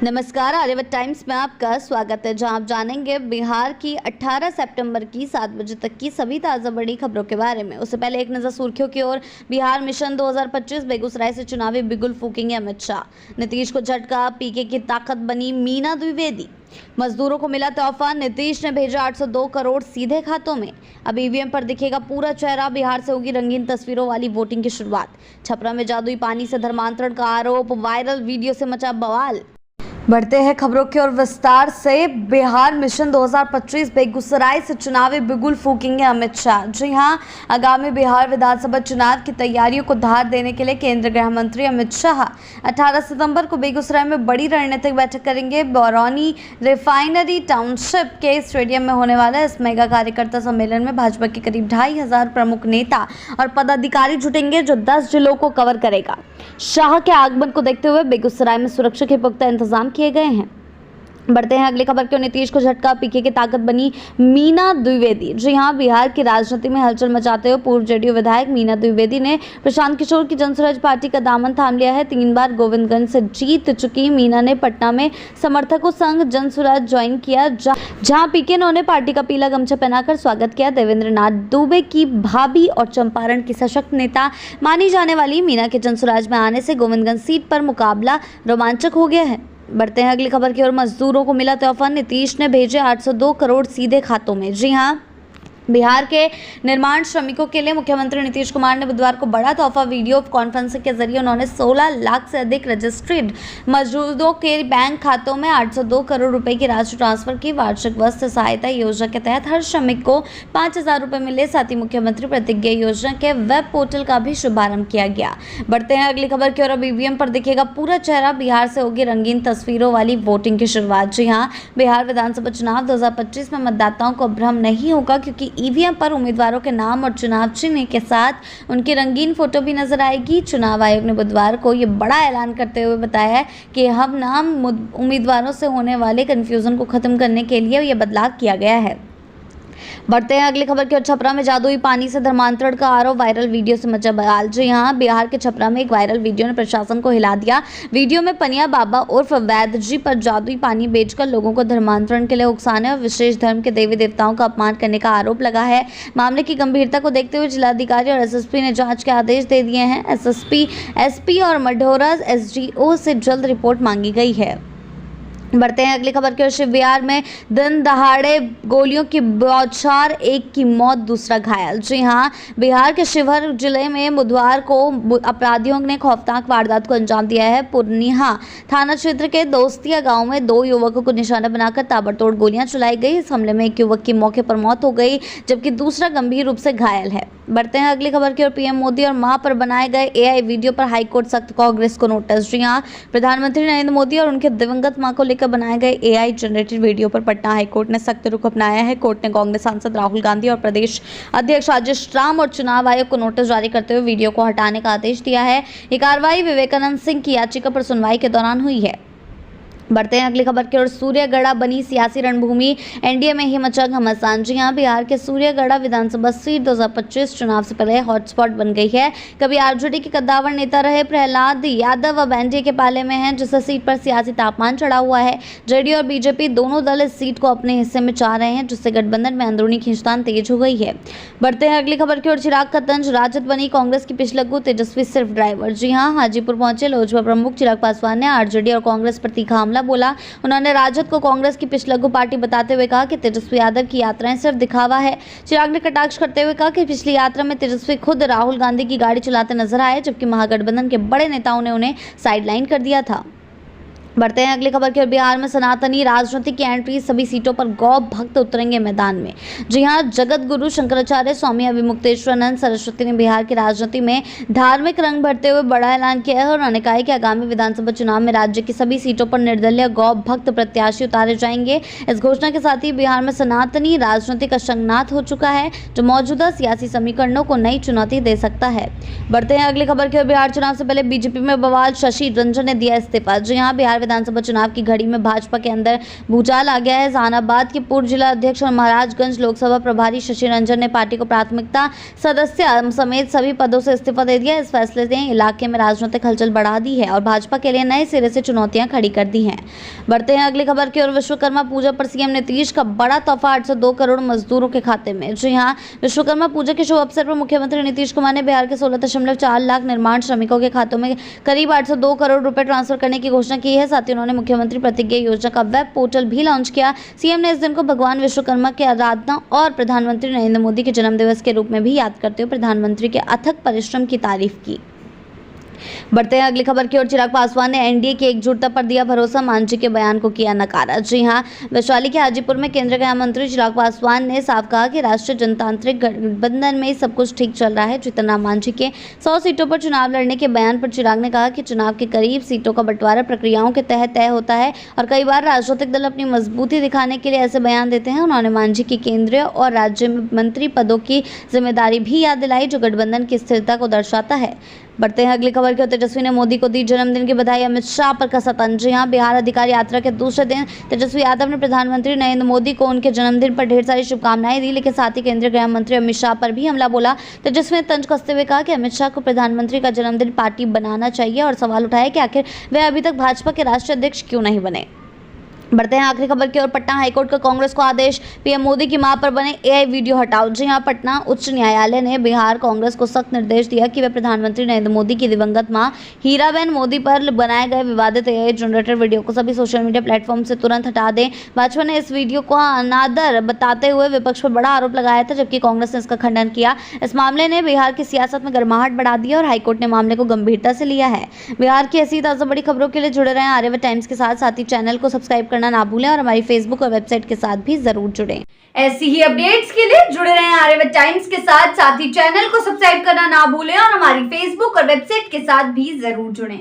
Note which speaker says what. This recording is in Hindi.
Speaker 1: नमस्कार, आर्यवत टाइम्स में आपका स्वागत है, जहां आप जानेंगे बिहार की 18 सितंबर की 7 बजे तक की सभी ताज़ा बड़ी खबरों के बारे में। उससे पहले एक नज़र सुर्खियों की ओर। बिहार मिशन 2025, बेगूसराय से चुनावी बिगुल फूकेंगे अमित शाह। नीतीश को झटका, पीके की ताकत बनी मीना द्विवेदी। मजदूरों को मिला तोहफा, नीतीश ने भेजा 802 करोड़ सीधे खातों में। अब ईवीएम पर दिखेगा पूरा चेहरा, बिहार से होगी रंगीन तस्वीरों वाली वोटिंग की शुरुआत। छपरा में जादुई पानी से धर्मांतरण का आरोप, वायरल वीडियो से मचा बवाल। बढ़ते हैं खबरों की ओर विस्तार से। बिहार मिशन 2025, बेगूसराय से चुनावी बिगुल फूकेंगे अमित शाह। जी हां, आगामी बिहार विधानसभा चुनाव की तैयारियों को धार देने के लिए केंद्रीय गृह मंत्री अमित शाह 18 सितंबर को बेगूसराय में बड़ी रणनीतिक बैठक करेंगे। बरौनी रिफाइनरी टाउनशिप के स्टेडियम में होने वाला इस मेगा कार्यकर्ता सम्मेलन में भाजपा के करीब 2500 प्रमुख नेता और पदाधिकारी जुटेंगे, जो 10 जिलों को कवर करेगा। शाह के आगमन को देखते हुए बेगूसराय में सुरक्षा के पुख्ता इंतजाम किए गए हैं। बढ़ते हैं अगली खबर की ओर। नीतीश को झटका, पीके की ताकत बनी मीना द्विवेदी। जी हां, बिहार की राजनीति में हलचल मचाते हुए पूर्व जेडीयू विधायक मीना द्विवेदी ने प्रशांत किशोर की जनसुराज पार्टी का दामन थाम लिया है। 3 बार गोविंदगंज से जीत चुकी मीना ने पटना में समर्थकों संग जनसुराज ज्वाइन किया, जहां पीके ने उन्हें पार्टी का पीला गमछा पहनाकर स्वागत किया। देवेंद्र नाथ दुबे की भाभी और चंपारण की सशक्त नेता मानी जाने वाली मीना के जनसुराज में आने से गोविंदगंज सीट पर मुकाबला रोमांचक हो गया है। बढ़ते हैं अगली खबर की ओर। मजदूरों को मिला तोहफा, नीतीश ने भेजे 802 करोड़ सीधे खातों में। जी हां, बिहार के निर्माण श्रमिकों के लिए मुख्यमंत्री नीतीश कुमार ने बुधवार को बड़ा तोहफा वीडियो कॉन्फ्रेंसिंग के जरिए उन्होंने 16 लाख से अधिक रजिस्ट्रेड मजदूरों के बैंक खातों में 802 करोड़ रुपए की राशि ट्रांसफर की। वार्षिक वस्त्र सहायता योजना के तहत हर श्रमिक को 5000 रुपए मिले। साथ ही मुख्यमंत्री प्रतिज्ञा योजना के वेब पोर्टल का भी शुभारंभ किया गया। बढ़ते हैं अगली खबर की ओर। अब ईवीएम पर दिखेगा पूरा चेहरा, बिहार से होगी रंगीन तस्वीरों वाली वोटिंग की शुरुआत। जी हाँ, बिहार विधानसभा चुनाव 2025 में मतदाताओं को भ्रम नहीं होगा, क्योंकि ईवीएम पर उम्मीदवारों के नाम और चुनाव चिन्ह के साथ उनकी रंगीन फोटो भी नजर आएगी। चुनाव आयोग ने बुधवार को ये बड़ा ऐलान करते हुए बताया है कि हम नाम उम्मीदवारों से होने वाले कंफ्यूजन को खत्म करने के लिए ये बदलाव किया गया है। बढ़ते हैं अगली खबर की ओर। छपरा में जादुई पानी से धर्मांतरण का आरोप, वायरल वीडियो से मचा बवाल। जी हां, बिहार के छपरा में एक वायरल वीडियो ने प्रशासन को हिला दिया। वीडियो में पनिया बाबा उर्फ वैद्य जी पर जादुई पानी बेचकर लोगों को धर्मांतरण के लिए उकसाने और विशेष धर्म के देवी देवताओं का अपमान करने का आरोप लगा है। मामले की गंभीरता को देखते हुए जिलाधिकारी और एसएसपी ने जांच के आदेश दे दिए हैं। एसपी और मढौरा एसडीओ से जल्द रिपोर्ट मांगी गई है। बढ़ते हैं अगली खबर की ओर। शिवबिहार में दिन दहाड़े गोलियों की बौछार, एक की मौत दूसरा घायल। जी हां, बिहार के शिवहर जिले में बुधवार को अपराधियों ने खौफनाक वारदात को अंजाम दिया है। पूर्णिया थाना क्षेत्र के दोस्तिया गांव में 2 युवकों को निशाना बनाकर ताबड़तोड़ गोलियां चलाई गई। इस हमले में एक युवक की मौके पर मौत हो गई, जबकि दूसरा गंभीर रूप से घायल है। बढ़ते हैं अगली खबर की ओर। पीएम मोदी और मां पर बनाए गए एआई वीडियो पर हाईकोर्ट सख्त, कांग्रेस को नोटिस। जी हां, प्रधानमंत्री नरेंद्र मोदी और उनके दिवंगत मां को बनाए गए एआई जनरेटेड वीडियो पर पटना हाईकोर्ट ने सख्त रुख अपनाया है। कोर्ट ने कांग्रेस सांसद राहुल गांधी और प्रदेश अध्यक्ष राजेश राम और चुनाव आयोग को नोटिस जारी करते हुए वीडियो को हटाने का आदेश दिया है। ये कार्रवाई विवेकानंद सिंह की याचिका पर सुनवाई के दौरान हुई है। बढ़ते हैं अगली खबर की ओर। सूर्यगढ़ा बनी सियासी रणभूमि, एनडीए में ही मचा घमासान। जी हां, बिहार के सूर्यगढ़ा विधानसभा सीट 2025 चुनाव से पहले हॉटस्पॉट बन गई है। कभी आरजेडी के कद्दावर नेता रहे प्रहलाद यादव अब एनडीए के पाले में हैं, जिससे सीट पर सियासी तापमान चढ़ा हुआ है। जेडीयू और बीजेपी दोनों दल इस सीट को अपने हिस्से में चाह रहे हैं, जिससे गठबंधन में अंदरूनी खींचतान तेज हो गई है। बढ़ते हैं अगली खबर की ओर। चिराग का तंज, राजद बनी कांग्रेस की पिछलग्गू, तेजस्वी सिर्फ ड्राइवर। जी हां, हाजीपुर पहुंचे लोजपा प्रमुख चिराग पासवान ने आरजेडी और कांग्रेस पर तीखा हमला बोला। उन्होंने राजद को कांग्रेस की पिछलग्गू पार्टी बताते हुए कहा कि तेजस्वी यादव की यात्राएं सिर्फ दिखावा है। चिराग ने कटाक्ष करते हुए कहा कि पिछली यात्रा में तेजस्वी खुद राहुल गांधी की गाड़ी चलाते नजर आए, जबकि महागठबंधन के बड़े नेताओं ने उन्हें साइडलाइन कर दिया था। बढ़ते हैं अगली खबर की ओर। बिहार में सनातनी राजनीति की एंट्री, सभी सीटों पर गौ भक्त उतरेंगे मैदान में। जी हां, जगत गुरु शंकराचार्य स्वामी अभिमुक्तेश्वरानंद सरस्वती ने बिहार की राजनीति में धार्मिक रंग भरते हुए बड़ा ऐलान किया है और उन्होंने कहा है कि आगामी विधानसभा चुनाव में राज्य की सभी सीटों पर निर्दलीय गौ भक्त प्रत्याशी उतारे जाएंगे। इस घोषणा के साथ ही बिहार में सनातनी राजनीति का शंखनाद हो चुका है, जो मौजूदा सियासी समीकरणों को नई चुनौती दे सकता है। बढ़ते हैं अगली खबर की ओर। बिहार चुनाव से पहले बीजेपी में बवाल, शशि रंजन ने दिया इस्तीफा। जी हां, बिहार विधानसभा चुनाव की घड़ी में भाजपा के अंदर भूचाल आ गया है। जहानाबाद के पूर्व जिला अध्यक्ष और महाराजगंज लोकसभा प्रभारी शशि रंजन ने पार्टी को प्राथमिकता सदस्य समेत सभी पदों से इस्तीफा दे दिया। इस फैसले ने इलाके में राजनीतिक हलचल बढ़ा दी है और भाजपा के लिए नए सिरे से चुनौतियां खड़ी कर दी हैं। बढ़ते हैं अगली खबर की ओर। विश्वकर्मा पूजा पर सीएम नीतीश का बड़ा तोहफा 802 करोड़ मजदूरों के खाते में। जी हां, विश्वकर्मा पूजा के शुभ अवसर पर मुख्यमंत्री नीतीश कुमार ने बिहार के 16.4 लाख निर्माण श्रमिकों के खातों में करीब 802 करोड़ रुपए ट्रांसफर करने की घोषणा की है। साथ ही उन्होंने मुख्यमंत्री प्रतिज्ञा योजना का वेब पोर्टल भी लॉन्च किया। सीएम ने इस दिन को भगवान विश्वकर्मा की आराधना और प्रधानमंत्री नरेंद्र मोदी के जन्मदिवस के रूप में भी याद करते हुए प्रधानमंत्री के अथक परिश्रम की तारीफ की। बढ़ते हैं अगली खबर की ओर। चिराग पासवान ने एनडीए की एकजुटता पर दिया भरोसा, मांझी के बयान को किया नकारा। जी हां, वैशाली के हाजीपुर में केंद्रीय गृह मंत्री चिराग पासवान ने साफ कहा कि राष्ट्रीय जनतांत्रिक गठबंधन में सब कुछ ठीक चल रहा है। जीतनराम मांझी के 100 सीटों पर चुनाव लड़ने के बयान पर चिराग ने कहा कि चुनाव के करीब सीटों का बंटवारा प्रक्रियाओं के तहत तय होता है और कई बार राजनीतिक दल अपनी मजबूती दिखाने के लिए ऐसे बयान देते हैं। उन्होंने मांझी की केंद्रीय और राज्य मंत्री पदों की जिम्मेदारी भी याद दिलाई, जो गठबंधन की स्थिरता को दर्शाता है। बढ़ते हैं अगली खबर की ओर। तेजस्वी ने मोदी को दी जन्मदिन की बधाई, अमित शाह पर कसा तंज। जी हां, बिहार अधिकार यात्रा के दूसरे दिन तेजस्वी यादव ने प्रधानमंत्री नरेंद्र मोदी को उनके जन्मदिन पर ढेर सारी शुभकामनाएं दी, लेकिन साथ ही केंद्रीय गृह मंत्री अमित शाह पर भी हमला बोला। तेजस्वी ने तंज कसते हुए कहा कि अमित शाह को प्रधानमंत्री का जन्मदिन पार्टी बनाना चाहिए और सवाल उठाया कि आखिर वे अभी तक भाजपा के राष्ट्रीय अध्यक्ष क्यों नहीं बने। बढ़ते हैं आखिरी खबर की ओर। पटना हाईकोर्ट का कांग्रेस को आदेश, पीएम मोदी की मां पर बने एआई वीडियो हटाओ। जी हां, पटना उच्च न्यायालय ने बिहार कांग्रेस को सख्त निर्देश दिया कि वे प्रधानमंत्री नरेंद्र मोदी की दिवंगत मां हीराबेन मोदी पर बनाए गए विवादित एआई जनरेटेड वीडियो को सभी सोशल मीडिया प्लेटफॉर्म से तुरंत हटा दें। भाजपा ने इस वीडियो को अनादर बताते हुए विपक्ष पर बड़ा आरोप लगाया था, जबकि कांग्रेस ने इसका खंडन किया। इस मामले ने बिहार की सियासत में गर्माहट बढ़ा दी और हाईकोर्ट ने मामले को गंभीरता से लिया है। बिहार की ऐसी ताजा बड़ी खबरों के लिए जुड़े रहें आर्यव्रत टाइम्स के साथ ही चैनल को सब्सक्राइब करना ना भूलें और हमारी फेसबुक और वेबसाइट के साथ भी जरूर जुड़ें।
Speaker 2: ऐसी ही अपडेट्स के लिए जुड़े रहें आर्यव्रत टाइम्स के साथ ही चैनल को सब्सक्राइब करना ना भूलें और हमारी फेसबुक और वेबसाइट के साथ भी जरूर जुड़ें।